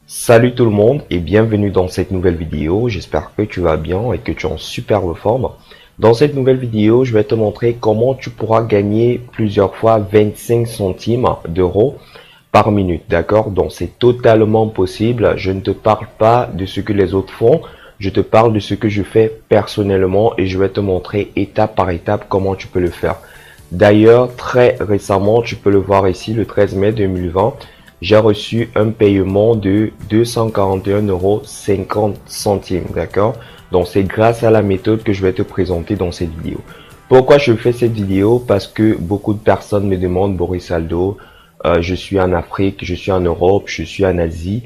Salut tout le monde et bienvenue dans cette nouvelle vidéo. J'espère que tu vas bien et que tu es en superbe forme. Dans cette nouvelle vidéo, je vais te montrer comment tu pourras gagner plusieurs fois 25 centimes d'euros par minute. D'accord? Donc c'est totalement possible. Je ne te parle pas de ce que les autres font. Je te parle de ce que je fais personnellement et je vais te montrer étape par étape comment tu peux le faire. D'ailleurs, très récemment, tu peux le voir ici, le 13 mai 2020, j'ai reçu un paiement de 241,50 €, d'accord? Donc, c'est grâce à la méthode que je vais te présenter dans cette vidéo. Pourquoi je fais cette vidéo? Parce que beaucoup de personnes me demandent, Boris Aldo, je suis en Afrique, je suis en Europe, je suis en Asie,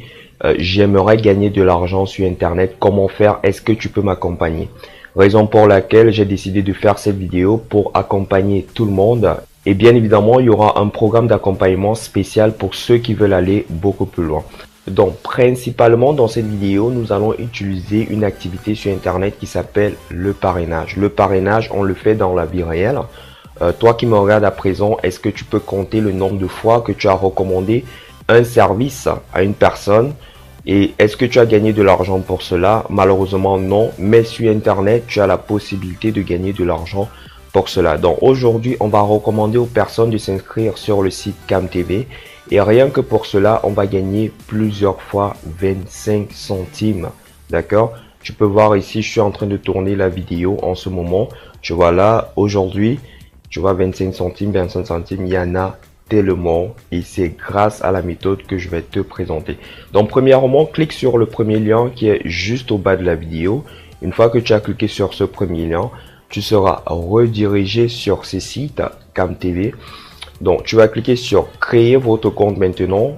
j'aimerais gagner de l'argent sur Internet. Comment faire? Est-ce que tu peux m'accompagner? Raison pour laquelle j'ai décidé de faire cette vidéo pour accompagner tout le monde. Et bien évidemment, il y aura un programme d'accompagnement spécial pour ceux qui veulent aller beaucoup plus loin. Donc, principalement dans cette vidéo, nous allons utiliser une activité sur Internet qui s'appelle le parrainage. Le parrainage, on le fait dans la vie réelle. Toi qui me regardes à présent, est-ce que tu peux compter le nombre de fois que tu as recommandé un service à une personne? Et est-ce que tu as gagné de l'argent pour cela? Malheureusement non, mais sur Internet, tu as la possibilité de gagner de l'argent pour cela. Donc aujourd'hui, on va recommander aux personnes de s'inscrire sur le site CamTV. Et rien que pour cela, on va gagner plusieurs fois 25 centimes. D'accord? Tu peux voir ici, je suis en train de tourner la vidéo en ce moment. Tu vois là, aujourd'hui, tu vois 25 centimes, 25 centimes, il y en a tellement et c'est grâce à la méthode que je vais te présenter. Donc premièrement, clique sur le premier lien qui est juste au bas de la vidéo. Une fois que tu as cliqué sur ce premier lien, tu seras redirigé sur ce site CamTV. Donc tu vas cliquer sur créer votre compte maintenant.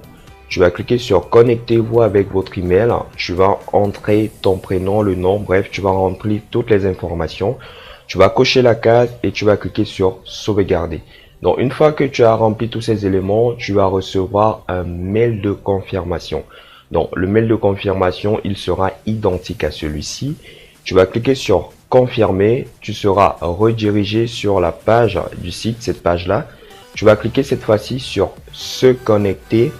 Tu vas cliquer sur connectez-vous avec votre email. Tu vas entrer ton prénom, le nom, bref, tu vas remplir toutes les informations. Tu vas cocher la case et tu vas cliquer sur sauvegarder. Donc, une fois que tu as rempli tous ces éléments, tu vas recevoir un mail de confirmation. Donc, le mail de confirmation, il sera identique à celui-ci. Tu vas cliquer sur confirmer. Tu seras redirigé sur la page du site, cette page-là. Tu vas cliquer cette fois-ci sur se connecter.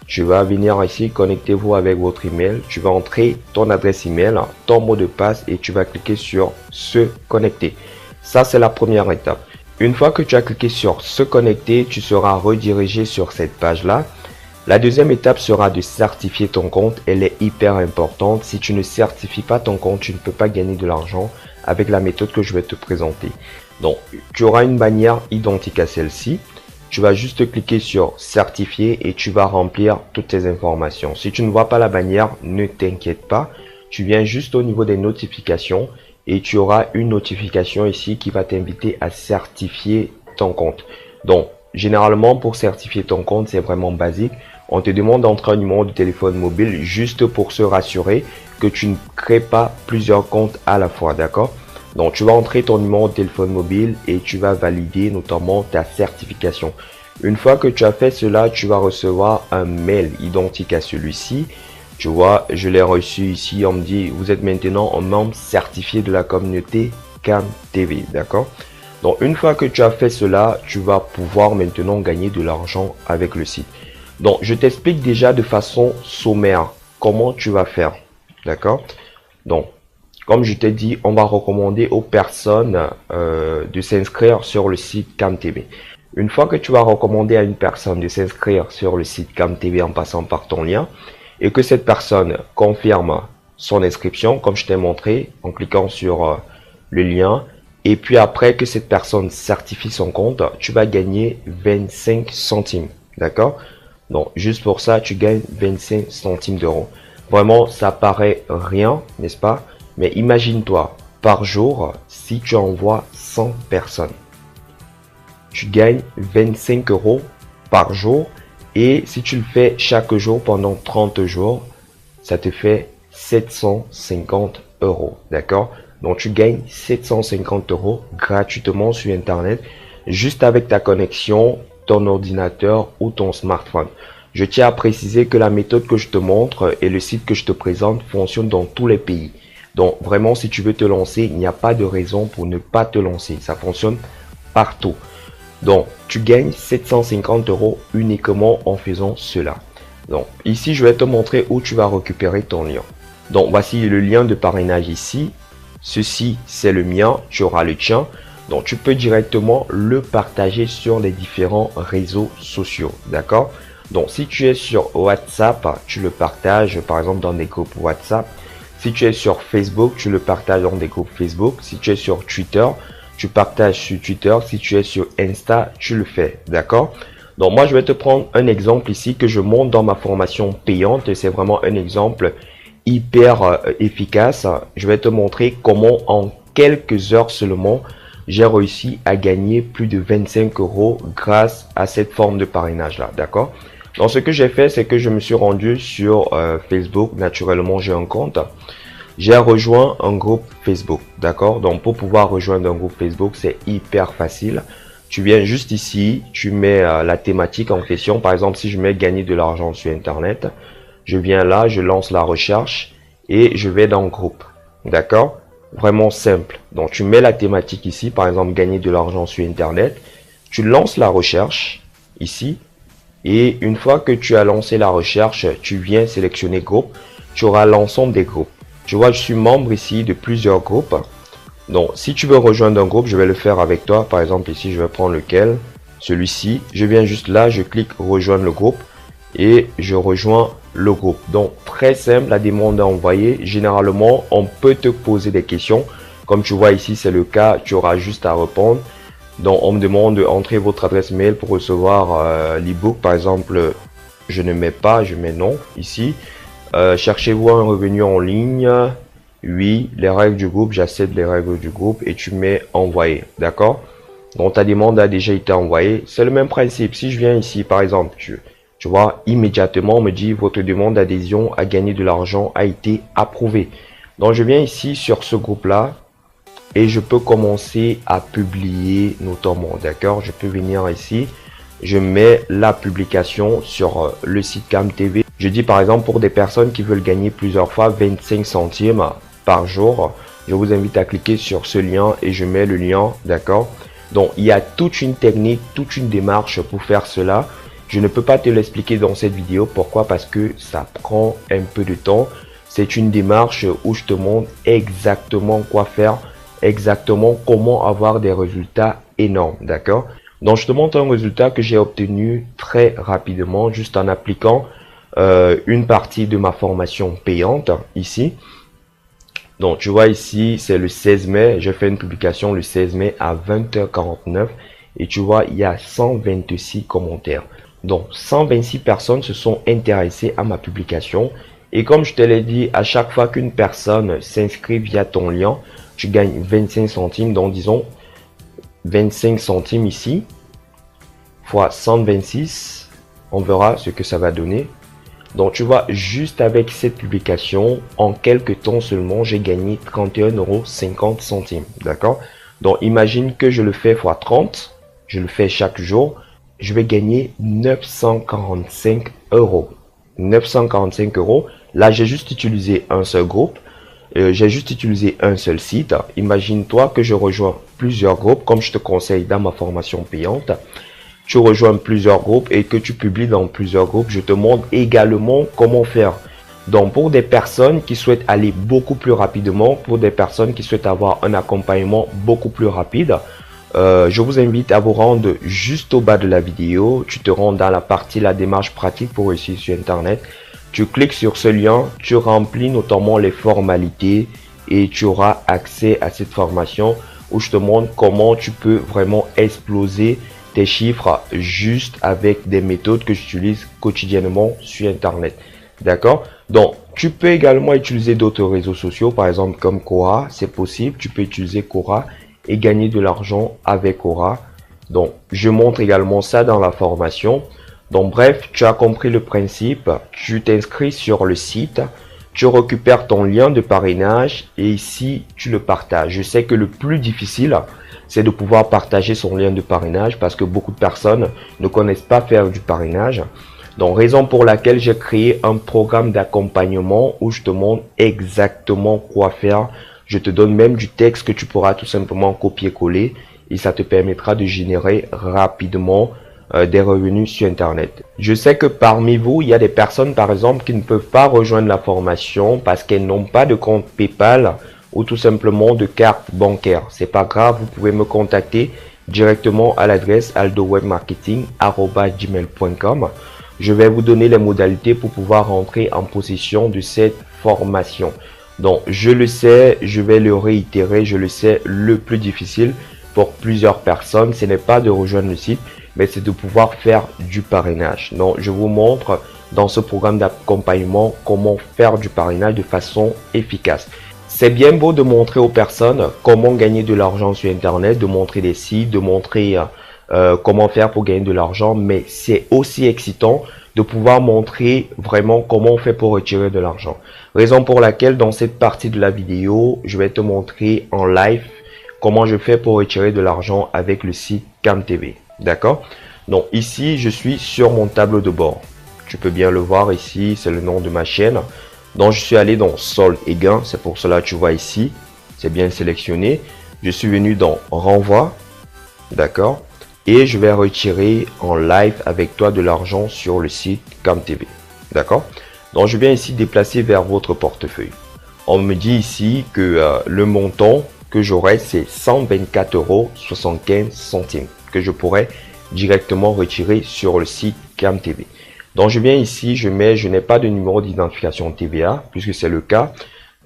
Tu vas venir ici, connectez-vous avec votre email. Tu vas entrer ton adresse email, ton mot de passe et tu vas cliquer sur se connecter. Ça, c'est la première étape. Une fois que tu as cliqué sur se connecter, tu seras redirigé sur cette page-là. La deuxième étape sera de certifier ton compte. Elle est hyper importante. Si tu ne certifies pas ton compte, tu ne peux pas gagner de l'argent avec la méthode que je vais te présenter. Donc, tu auras une bannière identique à celle-ci. Tu vas juste cliquer sur certifier et tu vas remplir toutes tes informations. Si tu ne vois pas la bannière, ne t'inquiète pas. Tu viens juste au niveau des notifications et tu auras une notification ici qui va t'inviter à certifier ton compte. Donc, généralement, pour certifier ton compte, c'est vraiment basique. On te demande d'entrer un numéro de téléphone mobile juste pour se rassurer que tu ne crées pas plusieurs comptes à la fois, d'accord? Donc, tu vas entrer ton numéro de téléphone mobile et tu vas valider notamment ta certification. Une fois que tu as fait cela, tu vas recevoir un mail identique à celui-ci. Tu vois, je l'ai reçu ici, on me dit, vous êtes maintenant un membre certifié de la communauté CamTV, d'accord? Donc, une fois que tu as fait cela, tu vas pouvoir maintenant gagner de l'argent avec le site. Donc, je t'explique déjà de façon sommaire comment tu vas faire, d'accord? Donc, comme je t'ai dit, on va recommander aux personnes de s'inscrire sur le site CamTV. Une fois que tu vas recommander à une personne de s'inscrire sur le site CamTV en passant par ton lien, et que cette personne confirme son inscription, comme je t'ai montré, en cliquant sur le lien, et puis après que cette personne certifie son compte, tu vas gagner 25 centimes, d'accord? Donc, juste pour ça, tu gagnes 25 centimes d'euros. Vraiment, ça paraît rien, n'est-ce pas? Mais imagine-toi, par jour, si tu envoies 100 personnes, tu gagnes 25 € par jour. Et si tu le fais chaque jour pendant 30 jours, ça te fait 750 €. D'accord? Donc tu gagnes 750 € gratuitement sur Internet, juste avec ta connexion, ton ordinateur ou ton smartphone. Je tiens à préciser que la méthode que je te montre et le site que je te présente fonctionne dans tous les pays. Donc vraiment, si tu veux te lancer, il n'y a pas de raison pour ne pas te lancer. Ça fonctionne partout. Donc, tu gagnes 750 € uniquement en faisant cela. Donc ici, je vais te montrer où tu vas récupérer ton lien. Donc voici le lien de parrainage ici. Ceci, c'est le mien, tu auras le tien. Donc tu peux directement le partager sur les différents réseaux sociaux, d'accord? Donc si tu es sur WhatsApp, tu le partages par exemple dans des groupes WhatsApp. Si tu es sur Facebook, tu le partages dans des groupes Facebook. Si tu es sur Twitter, tu partages sur Twitter. Si tu es sur Insta, tu le fais, d'accord? Donc moi, je vais te prendre un exemple ici que je montre dans ma formation payante. C'est vraiment un exemple hyper efficace. Je vais te montrer comment en quelques heures seulement, j'ai réussi à gagner plus de 25 € grâce à cette forme de parrainage là, d'accord? Donc ce que j'ai fait, c'est que je me suis rendu sur Facebook. Naturellement, j'ai un compte. J'ai rejoint un groupe Facebook, d'accord? Donc pour pouvoir rejoindre un groupe Facebook, c'est hyper facile. Tu viens juste ici, tu mets la thématique en question. Par exemple, si je mets gagner de l'argent sur Internet, je viens là, je lance la recherche et je vais dans le groupe, d'accord? Vraiment simple. Donc tu mets la thématique ici, par exemple gagner de l'argent sur Internet. Tu lances la recherche ici. Et une fois que tu as lancé la recherche, tu viens sélectionner groupe. Tu auras l'ensemble des groupes. Tu vois, je suis membre ici de plusieurs groupes. Donc, si tu veux rejoindre un groupe, je vais le faire avec toi. Par exemple, ici, je vais prendre lequel? Celui-ci. Je viens juste là, je clique rejoindre le groupe et je rejoins le groupe. Donc, très simple, la demande à envoyer. Généralement, on peut te poser des questions. Comme tu vois ici, c'est le cas. Tu auras juste à répondre. Donc, on me demande d'entrer votre adresse mail pour recevoir l'ebook. Par exemple, je ne mets pas, je mets non ici. Cherchez-vous un revenu en ligne? Oui, les règles du groupe, j'accepte les règles du groupe et tu mets envoyer, d'accord? Donc, ta demande a déjà été envoyée. C'est le même principe. Si je viens ici, par exemple, tu vois, immédiatement, on me dit votre demande d'adhésion à gagner de l'argent a été approuvée. Donc, je viens ici sur ce groupe-là. Et je peux commencer à publier notamment, d'accord? Je peux venir ici, je mets la publication sur le site CamTV. Je dis par exemple pour des personnes qui veulent gagner plusieurs fois 25 centimes par jour, je vous invite à cliquer sur ce lien et je mets le lien, d'accord? Donc il y a toute une technique, toute une démarche pour faire cela. Je ne peux pas te l'expliquer dans cette vidéo. Pourquoi? Parce que ça prend un peu de temps. C'est une démarche où je te montre exactement quoi faire, exactement comment avoir des résultats énormes, d'accord? Donc je te montre un résultat que j'ai obtenu très rapidement juste en appliquant une partie de ma formation payante ici. Donc tu vois ici, c'est le 16 mai, j'ai fait une publication le 16 mai à 20h49 et tu vois, il y a 126 commentaires. Donc 126 personnes se sont intéressées à ma publication et comme je te l'ai dit, à chaque fois qu'une personne s'inscrit via ton lien, tu gagnes 25 centimes, donc disons 25 centimes ici, fois 126, on verra ce que ça va donner. Donc tu vois, juste avec cette publication, en quelques temps seulement, j'ai gagné 31,50 €, d'accord? Donc imagine que je le fais fois 30, je le fais chaque jour, je vais gagner 945 €. 945 €, là j'ai juste utilisé un seul groupe. J'ai juste utilisé un seul site. Imagine-toi que je rejoins plusieurs groupes, comme je te conseille dans ma formation payante. Tu rejoins plusieurs groupes et que tu publies dans plusieurs groupes. Je te montre également comment faire. Donc, pour des personnes qui souhaitent aller beaucoup plus rapidement, pour des personnes qui souhaitent avoir un accompagnement beaucoup plus rapide, je vous invite à vous rendre juste au bas de la vidéo. Tu te rends dans la partie la démarche pratique pour réussir sur Internet. Tu cliques sur ce lien, tu remplis notamment les formalités et tu auras accès à cette formation où je te montre comment tu peux vraiment exploser tes chiffres juste avec des méthodes que j'utilise quotidiennement sur Internet. D'accord? Donc, tu peux également utiliser d'autres réseaux sociaux, par exemple comme Quora, c'est possible. Tu peux utiliser Quora et gagner de l'argent avec Quora. Donc, je montre également ça dans la formation. Donc bref, tu as compris le principe, tu t'inscris sur le site, tu récupères ton lien de parrainage et ici tu le partages. Je sais que le plus difficile, c'est de pouvoir partager son lien de parrainage parce que beaucoup de personnes ne connaissent pas faire du parrainage. Donc raison pour laquelle j'ai créé un programme d'accompagnement où je te montre exactement quoi faire. Je te donne même du texte que tu pourras tout simplement copier-coller et ça te permettra de générer rapidement des revenus sur Internet. Je sais que parmi vous, il y a des personnes, par exemple, qui ne peuvent pas rejoindre la formation parce qu'elles n'ont pas de compte PayPal ou tout simplement de carte bancaire. C'est pas grave, vous pouvez me contacter directement à l'adresse aldowebmarketing@gmail.com. Je vais vous donner les modalités pour pouvoir rentrer en possession de cette formation. Donc, je le sais, je vais le réitérer, je le sais, le plus difficile pour plusieurs personnes, ce n'est pas de rejoindre le site, mais c'est de pouvoir faire du parrainage. Donc, je vous montre dans ce programme d'accompagnement comment faire du parrainage de façon efficace. C'est bien beau de montrer aux personnes comment gagner de l'argent sur Internet, de montrer des sites, de montrer comment faire pour gagner de l'argent, mais c'est aussi excitant de pouvoir montrer vraiment comment on fait pour retirer de l'argent. Raison pour laquelle dans cette partie de la vidéo, je vais te montrer en live comment je fais pour retirer de l'argent avec le site CamTV. D'accord? Donc ici, je suis sur mon tableau de bord. Tu peux bien le voir ici, c'est le nom de ma chaîne. Donc je suis allé dans solde et gain, c'est pour cela que tu vois ici, c'est bien sélectionné. Je suis venu dans renvoi, d'accord, et je vais retirer en live avec toi de l'argent sur le site CamTV, d'accord. Donc je viens ici déplacer vers votre portefeuille. On me dit ici que le montant que j'aurai c'est 124,75 € que je pourrais directement retirer sur le site CamTV. Donc je viens ici, je n'ai pas de numéro d'identification TVA puisque c'est le cas.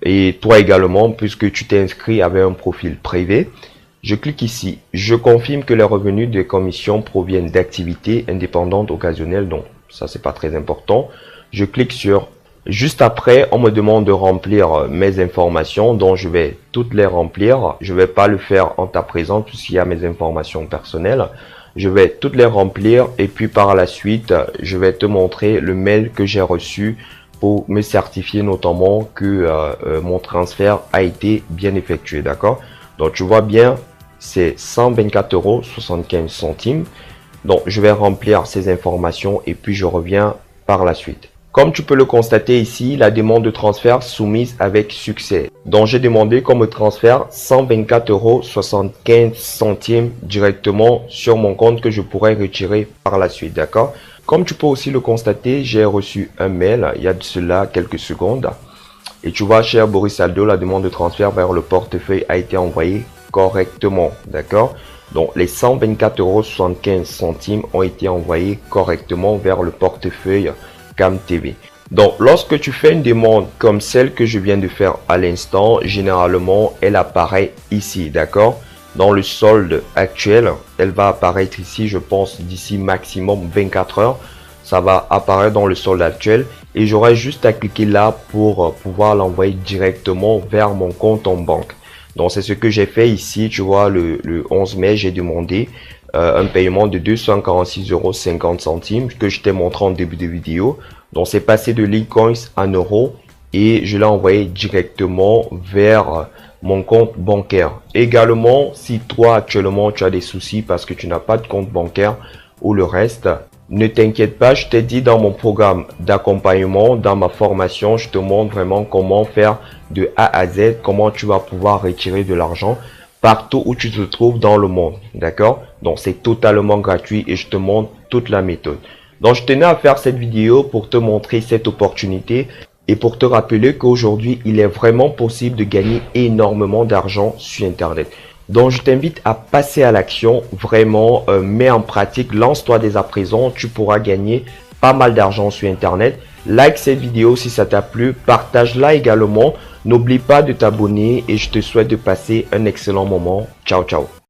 Et toi également puisque tu t'es inscrit avec un profil privé. Je clique ici, je confirme que les revenus de commission proviennent d'activités indépendantes occasionnelles. Donc ça c'est pas très important. Je clique sur, juste après on me demande de remplir mes informations. Donc je vais toutes les remplir. Je vais pas le faire en ta présence puisqu'il y a mes informations personnelles. Je vais toutes les remplir et puis par la suite, je vais te montrer le mail que j'ai reçu pour me certifier notamment que mon transfert a été bien effectué, d'accord? Donc tu vois bien, c'est 124,75 €. Donc je vais remplir ces informations et puis je reviens par la suite. Comme tu peux le constater ici, la demande de transfert soumise avec succès. Donc j'ai demandé qu'on me transfère 124,75 € directement sur mon compte que je pourrais retirer par la suite, d'accord? Comme tu peux aussi le constater, j'ai reçu un mail il y a de cela quelques secondes. Et tu vois, cher Boris Aldo, la demande de transfert vers le portefeuille a été envoyée correctement, d'accord? Donc les 124,75 € ont été envoyés correctement vers le portefeuille CamTV. Donc lorsque tu fais une demande comme celle que je viens de faire à l'instant, généralement elle apparaît ici, d'accord? Dans le solde actuel, elle va apparaître ici, je pense d'ici maximum 24 heures. Ça va apparaître dans le solde actuel et j'aurai juste à cliquer là pour pouvoir l'envoyer directement vers mon compte en banque. Donc c'est ce que j'ai fait ici. Tu vois, le 11 mai, j'ai demandé un paiement de 246,50 € que je t'ai montré en début de vidéo. Donc c'est passé de Litecoin en euros et je l'ai envoyé directement vers mon compte bancaire. Également, si toi actuellement tu as des soucis parce que tu n'as pas de compte bancaire ou le reste, ne t'inquiète pas, je t'ai dit dans mon programme d'accompagnement, dans ma formation, je te montre vraiment comment faire de A à Z, comment tu vas pouvoir retirer de l'argent partout où tu te trouves dans le monde, d'accord? Donc c'est totalement gratuit et je te montre toute la méthode. Donc je tenais à faire cette vidéo pour te montrer cette opportunité et pour te rappeler qu'aujourd'hui il est vraiment possible de gagner énormément d'argent sur Internet. Donc je t'invite à passer à l'action, vraiment mets en pratique, lance-toi dès à présent, tu pourras gagner pas mal d'argent sur Internet. Like cette vidéo si ça t'a plu, partage-la également. N'oublie pas de t'abonner et je te souhaite de passer un excellent moment. Ciao, ciao.